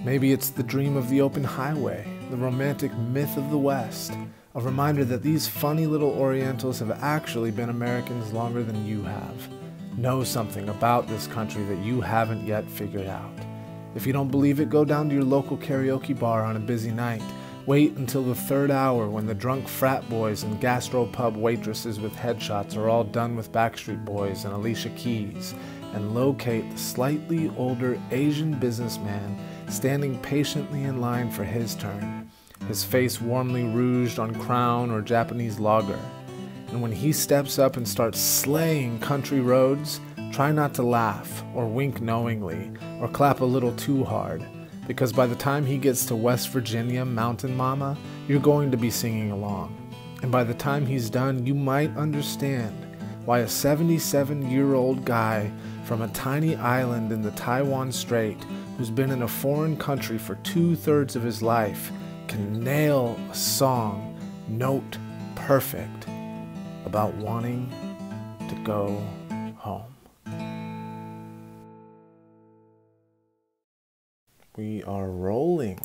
Maybe it's the dream of the open highway, the romantic myth of the West, a reminder that these funny little Orientals have actually been Americans longer than you have. Know something about this country that you haven't yet figured out. If you don't believe it, go down to your local karaoke bar on a busy night. Wait until the third hour when the drunk frat boys and gastropub waitresses with headshots are all done with Backstreet Boys and Alicia Keys, and locate the slightly older Asian businessman standing patiently in line for his turn, his face warmly rouged on Crown or Japanese lager. And when he steps up and starts slaying country roads, try not to laugh or wink knowingly or clap a little too hard, because by the time he gets to West Virginia, Mountain Mama, you're going to be singing along. And by the time he's done, you might understand why a 77-year-old guy from a tiny island in the Taiwan Strait who's been in a foreign country for 2/3 of his life can nail a song note perfect about wanting to go home. We are rolling.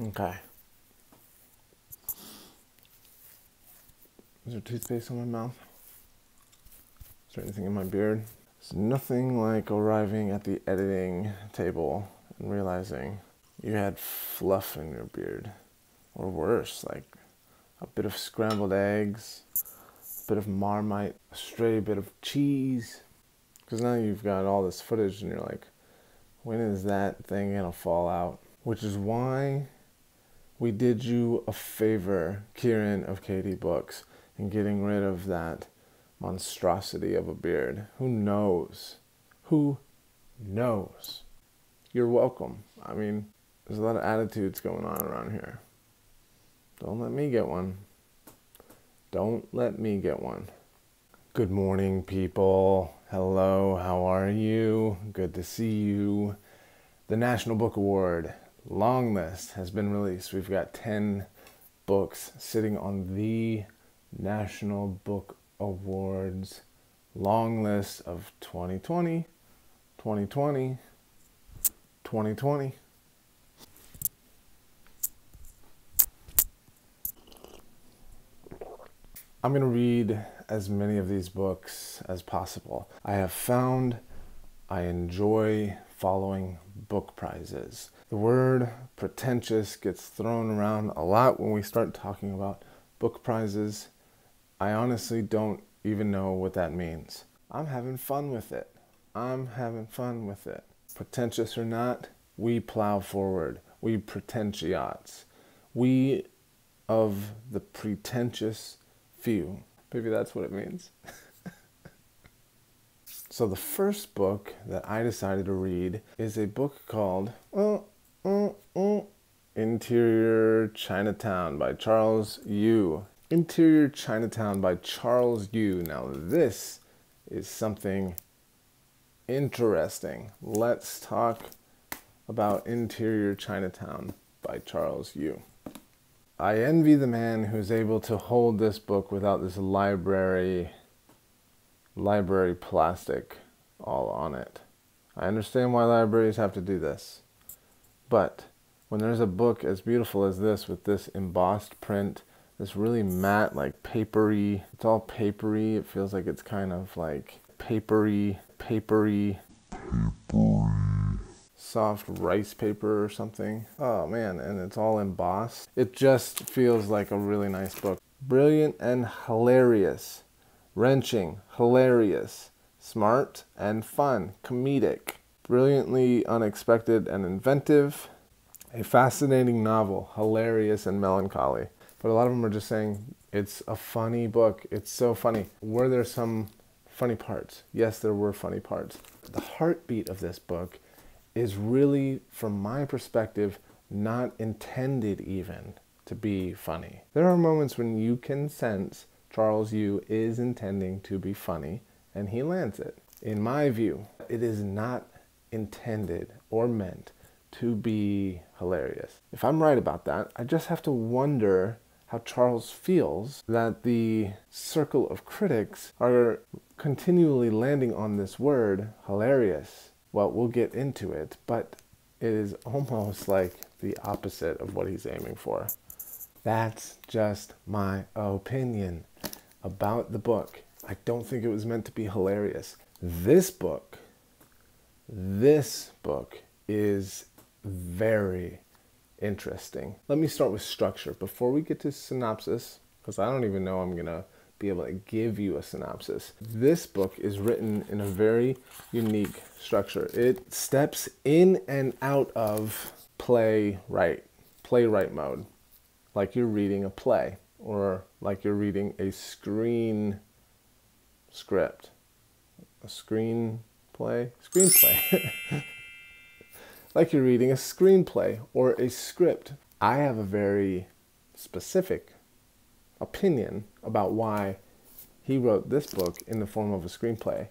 Okay. Is there toothpaste on my mouth? Is there anything in my beard? It's nothing like arriving at the editing table and realizing you had fluff in your beard. Or worse, like a bit of scrambled eggs, a bit of Marmite, a stray bit of cheese. Because now you've got all this footage and you're like, when is that thing gonna fall out? Which is why we did you a favor, Kieran of Katie Books, in getting rid of that monstrosity of a beard. Who knows? Who knows? You're welcome. I mean, there's a lot of attitudes going on around here. Don't let me get one. Don't let me get one. Good morning, people. Hello, how are you? Good to see you. The National Book Award long list has been released. We've got 10 books sitting on the National Book Awards long list of 2020, 2020, 2020. I'm going to read as many of these books as possible. I have found I enjoy following book prizes. The word pretentious gets thrown around a lot when we start talking about book prizes. I honestly don't even know what that means. I'm having fun with it. I'm having fun with it. Pretentious or not, we plow forward. We pretentiots. We of the pretentious few. Maybe that's what it means. So the first book that I decided to read is a book called Interior Chinatown by Charles Yu. Interior Chinatown by Charles Yu. Now this is something interesting. Let's talk about Interior Chinatown by Charles Yu. I envy the man who's able to hold this book without this library plastic all on it. I understand why libraries have to do this. But when there's a book as beautiful as this with this embossed print, this really matte, like papery, it's all papery. It feels like it's kind of like papery, soft rice paper or something. Oh man, and it's all embossed. It just feels like a really nice book. Brilliant and hilarious. Wrenching, hilarious. Smart and fun, comedic. Brilliantly unexpected and inventive. A fascinating novel, hilarious and melancholy. But a lot of them are just saying, it's a funny book. It's so funny. Were there some funny parts? Yes, there were funny parts. The heartbeat of this book is really, from my perspective, not intended even to be funny. There are moments when you can sense Charles Yu is intending to be funny, and he lands it. In my view, it is not intended or meant to be hilarious. If I'm right about that, I just have to wonder how Charles feels that the circle of critics are continually landing on this word, hilarious. Well, we'll get into it, but it is almost like the opposite of what he's aiming for. That's just my opinion about the book. I don't think it was meant to be hilarious. This book is very interesting. Let me start with structure. Before we get to synopsis, because I don't even know I'm going to be able to give you a synopsis. This book is written in a very unique structure. It steps in and out of playwright mode, like you're reading a play or like you're reading a screenplay. Like you're reading a screenplay or a script. I have a very specific opinion about why he wrote this book in the form of a screenplay.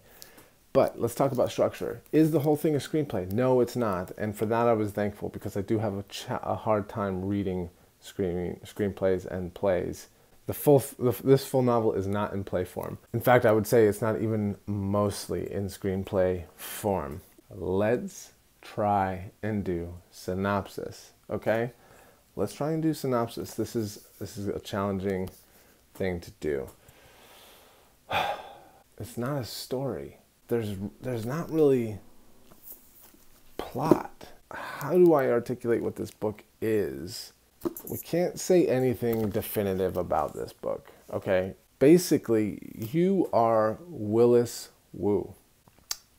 But let's talk about structure. Is the whole thing a screenplay? No, it's not. And for that I was thankful, because I do have a hard time reading screenplays and plays. This full novel is not in play form. In fact, I would say it's not even mostly in screenplay form. Let's try and do synopsis, okay? Let's try and do synopsis. This is a challenging thing to do. It's not a story. There's not really plot. How do I articulate what this book is? We can't say anything definitive about this book, okay? Basically, you are Willis Wu.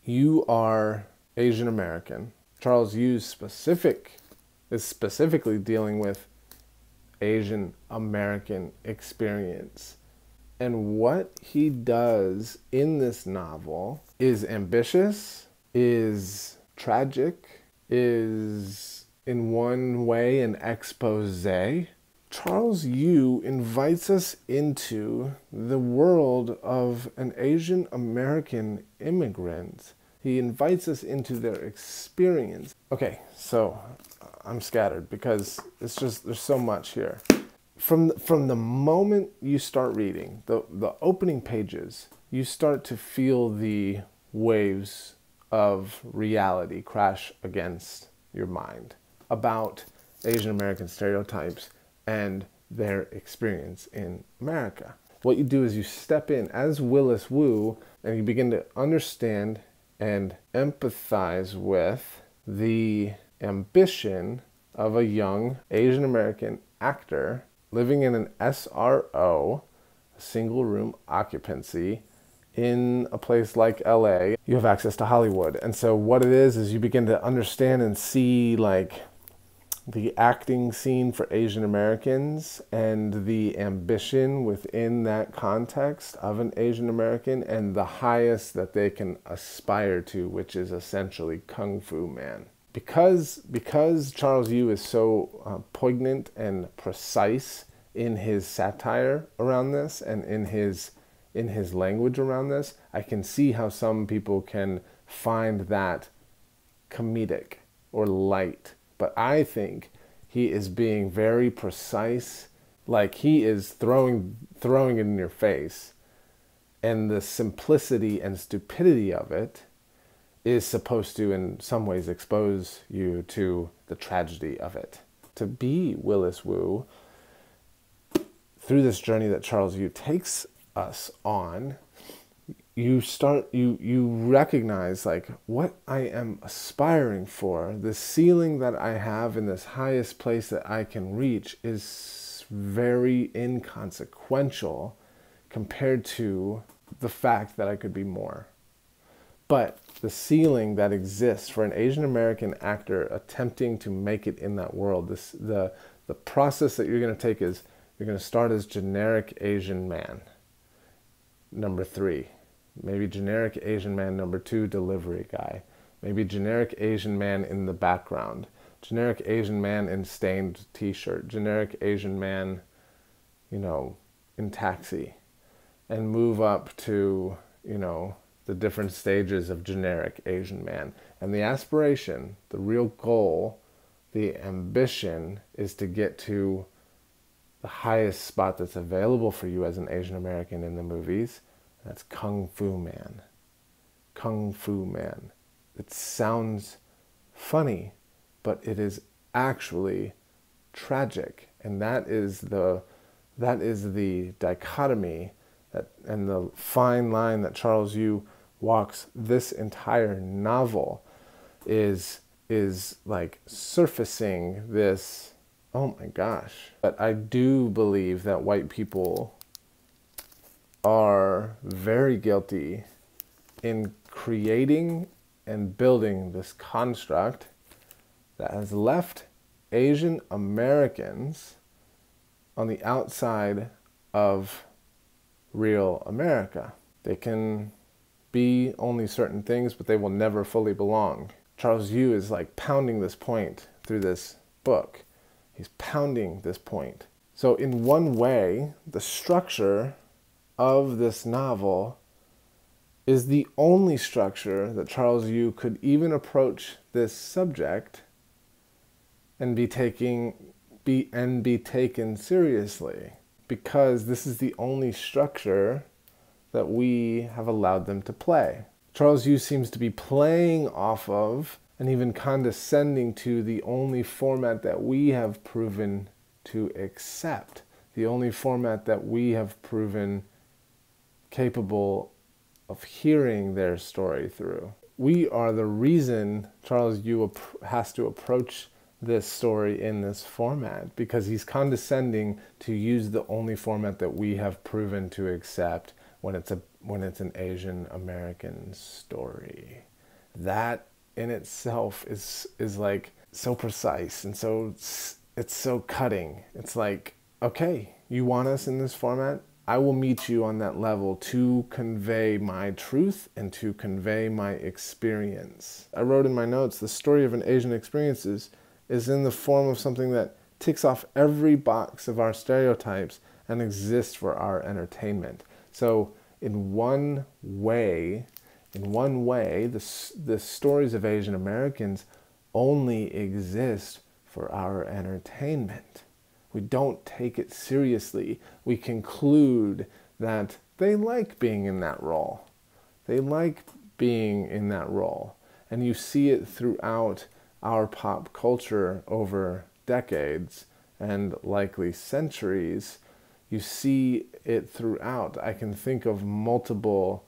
You are Asian American. Charles Yu is specifically dealing with Asian American experience. And what he does in this novel is ambitious, is tragic, is in one way an expose. Charles Yu invites us into the world of an Asian American immigrant. He invites us into their experience. Okay, so I'm scattered because there's so much here. From the moment you start reading, the opening pages, you start to feel the waves of reality crash against your mind about Asian American stereotypes and their experience in America. What you do is you step in as Willis Wu and you begin to understand and empathize with the ambition of a young Asian American actor living in an SRO, a single room occupancy, in a place like LA. You have access to Hollywood. And so what it is you begin to understand and see like the acting scene for Asian Americans and the ambition within that context of an Asian American and the highest that they can aspire to, which is essentially Kung Fu Man. Because Charles Yu is so poignant and precise in his satire around this and in his language around this, I can see how some people can find that comedic or light. But I think he is being very precise, like he is throwing it in your face. And the simplicity and stupidity of it is supposed to, in some ways, expose you to the tragedy of it. To be Willis Wu, through this journey that Charles Yu takes us on, you recognize like what I am aspiring for, the ceiling that I have in this highest place that I can reach is very inconsequential compared to the fact that I could be more. But the ceiling that exists for an Asian American actor attempting to make it in that world, the process that you're going to take is you're going to start as generic Asian man, number 3. Maybe generic Asian man number 2, delivery guy. Maybe generic Asian man in the background. Generic Asian man in stained t-shirt. Generic Asian man, in Taxi. And move up to, the different stages of generic Asian man. And the aspiration, the real goal, the ambition is to get to the highest spot that's available for you as an Asian American in the movies. That's Kung Fu Man. Kung Fu Man. It sounds funny, but it is actually tragic. And that is the dichotomy and the fine line that Charles Yu walks this entire novel, is like surfacing this, oh my gosh. But I do believe that white people are very guilty in creating and building this construct that has left Asian Americans on the outside of real America. They can be only certain things, but they will never fully belong. Charles Yu is like pounding this point through this book. He's pounding this point. So in one way, the structure of this novel is the only structure that Charles Yu could even approach this subject and be taken seriously, because this is the only structure that we have allowed them to play. Charles Yu seems to be playing off of and even condescending to the only format that we have proven to accept, the only format that we have proven capable of hearing their story through. We are the reason Charles Yu has to approach this story in this format, because he's condescending to use the only format that we have proven to accept when it's an Asian American story. That in itself is like so precise, and so it's so cutting. It's like, okay, you want us in this format? I will meet you on that level to convey my truth and to convey my experience. I wrote in my notes, the story of an Asian experience is in the form of something that ticks off every box of our stereotypes and exists for our entertainment. So in one way, the stories of Asian Americans only exist for our entertainment. We don't take it seriously. We conclude that they like being in that role. They like being in that role. And you see it throughout our pop culture over decades and likely centuries. You see it throughout. I can think of multiple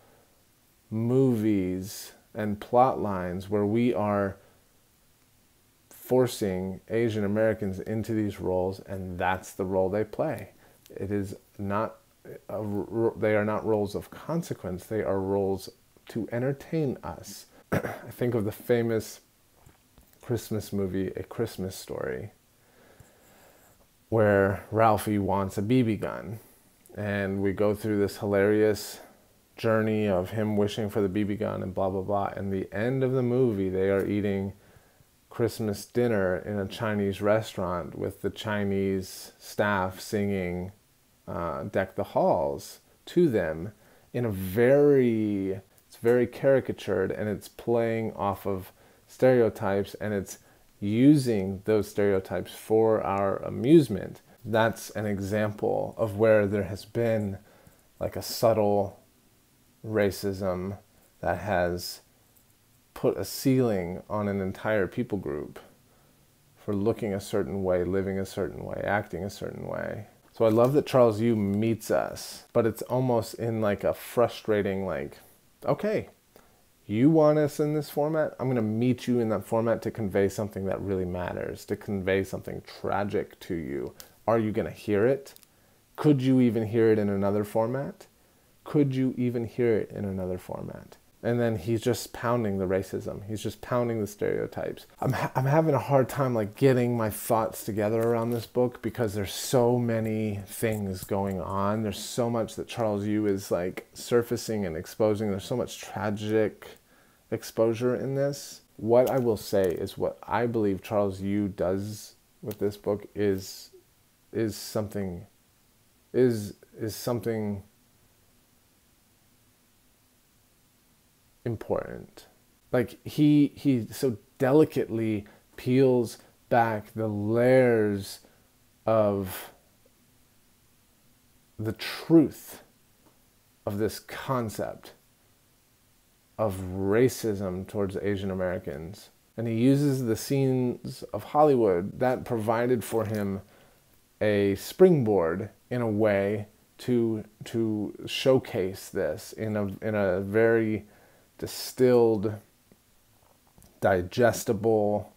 movies and plot lines where we are forcing Asian Americans into these roles, and that's the role they play. It is not they are not roles of consequence. They are roles to entertain us. I think of the famous Christmas movie, A Christmas Story, where Ralphie wants a BB gun, and we go through this hilarious journey of him wishing for the BB gun and blah blah blah. And the end of the movie, they are eating Christmas dinner in a Chinese restaurant with the Chinese staff singing Deck the Halls to them in a it's very caricatured, and it's playing off of stereotypes, and it's using those stereotypes for our amusement. That's an example of where there has been like a subtle racism that has put a ceiling on an entire people group for looking a certain way, living a certain way, acting a certain way. So I love that Charles Yu meets us, but it's almost in like a frustrating, like, okay, you want us in this format? I'm going to meet you in that format to convey something that really matters, to convey something tragic to you. Are you going to hear it? Could you even hear it in another format? Could you even hear it in another format? And then he's just pounding the racism. He's just pounding the stereotypes. I'm having a hard time like getting my thoughts together around this book, because there's so many things going on. There's so much that Charles Yu is like surfacing and exposing. There's so much tragic exposure in this. What I will say is what I believe Charles Yu does with this book is something important. Like he so delicately peels back the layers of the truth of this concept of racism towards Asian Americans, And he uses the scenes of Hollywood that provided for him a springboard in a way to showcase this in a very distilled, digestible,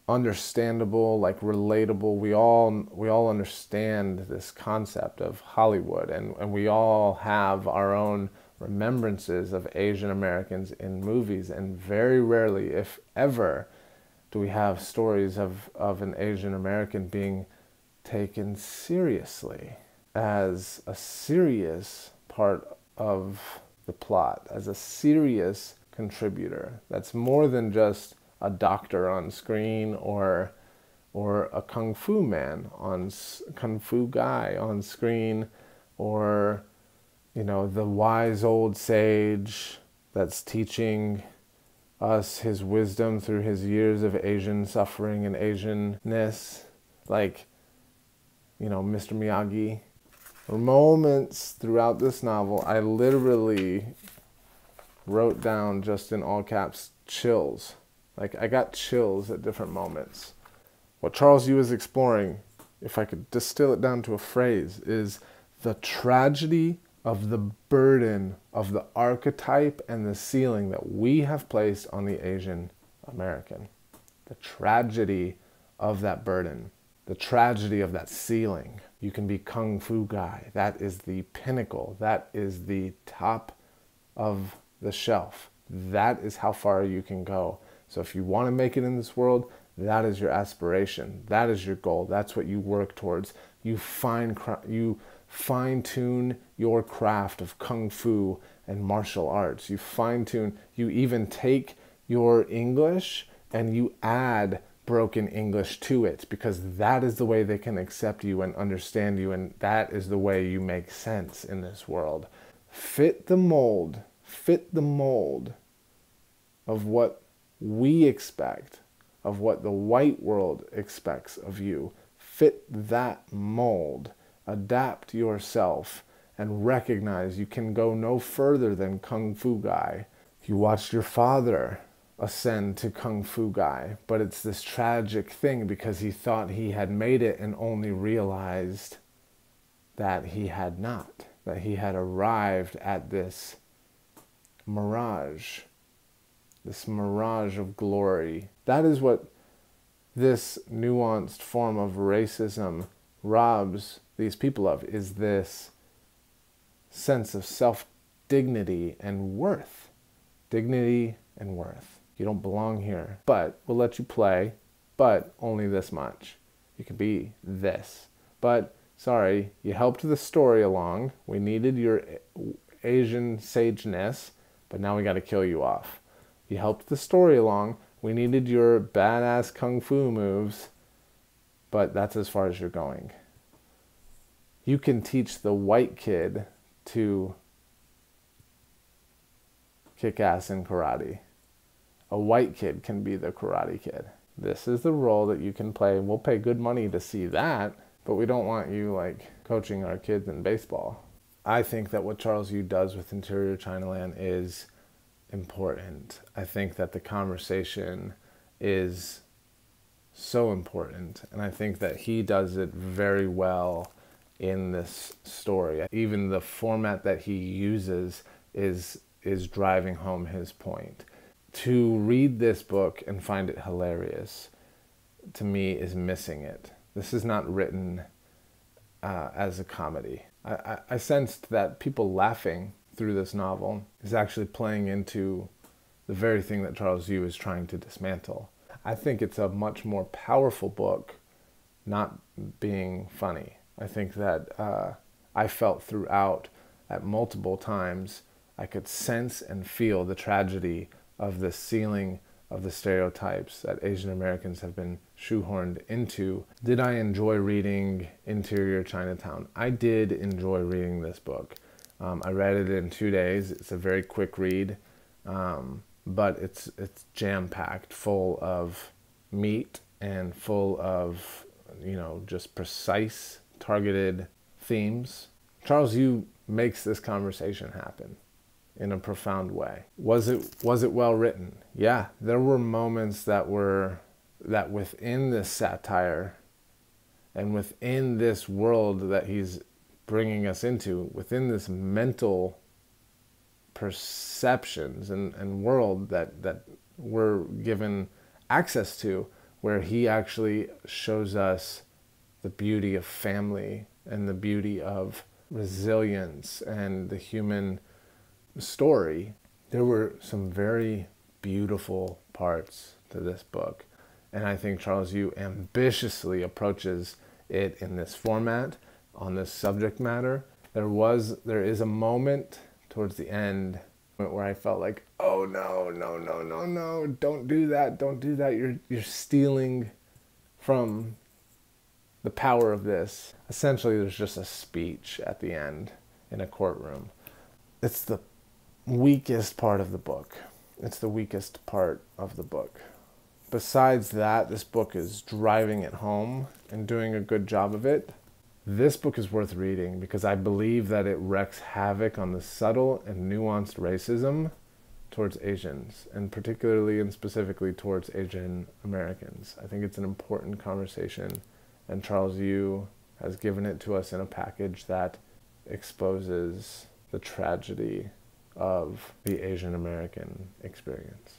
understandable, like relatable. We all understand this concept of Hollywood, and we all have our own remembrances of Asian Americans in movies, and very rarely, if ever, do we have stories of an Asian American being taken seriously as a serious part of the plot, as a serious contributor. That's more than just a doctor on screen or a kung fu man kung fu guy on screen, or the wise old sage that's teaching us his wisdom through his years of Asian suffering and Asianness, like Mr. Miyagi. There were moments throughout this novel I literally wrote down, just in all caps, chills. Like, I got chills at different moments. What Charles Yu is exploring, if I could distill it down to a phrase, is the tragedy of the burden of the archetype and the ceiling that we have placed on the Asian American. The tragedy of that burden. The tragedy of that ceiling. You can be kung fu guy. That is the pinnacle. That is the top of the shelf. That is how far you can go. So if you want to make it in this world, that is your aspiration. That is your goal. That's what you work towards. You fine-tune your craft of kung fu and martial arts. You fine-tune, you even take your English and you add broken English to it, because that is the way they can accept you and understand you, and that is the way you make sense in this world. Fit the mold of what we expect, of what the white world expects of you. Fit that mold. Adapt yourself and recognize you can go no further than kung fu guy. You watched your father ascend to kung fu guy, but it's this tragic thing because he thought he had made it and only realized that he had not, that he had arrived at this mirage of glory. That is what this nuanced form of racism robs these people of, is this sense of self-dignity and worth. Dignity and worth. You don't belong here, but we'll let you play, but only this much. You can be this. But, sorry, you helped the story along. We needed your Asian sageness, but now we got to kill you off. You helped the story along. We needed your badass kung fu moves, but that's as far as you're going. You can teach the white kid to kick ass in karate. A white kid can be the karate kid. This is the role that you can play. We'll pay good money to see that, but we don't want you like coaching our kids in baseball. I think that what Charles Yu does with Interior Chinaland is important. I think that the conversation is so important, and I think that he does it very well in this story. Even the format that he uses is driving home his point. To read this book and find it hilarious, to me, is missing it. This is not written as a comedy. I sensed that people laughing through this novel is actually playing into the very thing that Charles Yu is trying to dismantle. I think it's a much more powerful book not being funny. I think that I felt throughout, at multiple times, I could sense and feel the tragedy of the ceiling of the stereotypes that Asian Americans have been shoehorned into. Did I enjoy reading Interior Chinatown? I did enjoy reading this book. I read it in 2 days. It's a very quick read, but it's jam-packed, full of meat and full of, just precise, targeted themes. Charles Yu makes this conversation happen. in a profound way. Was it well written? Yeah, there were moments that within this satire and within this world that he's bringing us into, within this mental perceptions and world that we're given access to, where he actually shows us the beauty of family and the beauty of resilience and the human story. There were some very beautiful parts to this book, and I think Charles Yu ambitiously approaches it in this format, on this subject matter. There is a moment towards the end where I felt like, oh no, don't do that. You're stealing from the power of this. Essentially, there's just a speech at the end in a courtroom. It's the weakest part of the book. Besides that, this book is driving it home and doing a good job of it. This book is worth reading because I believe that it wreaks havoc on the subtle and nuanced racism towards Asians, and particularly and specifically towards Asian Americans. I think it's an important conversation, and Charles Yu has given it to us in a package that exposes the tragedy of the Asian American experience.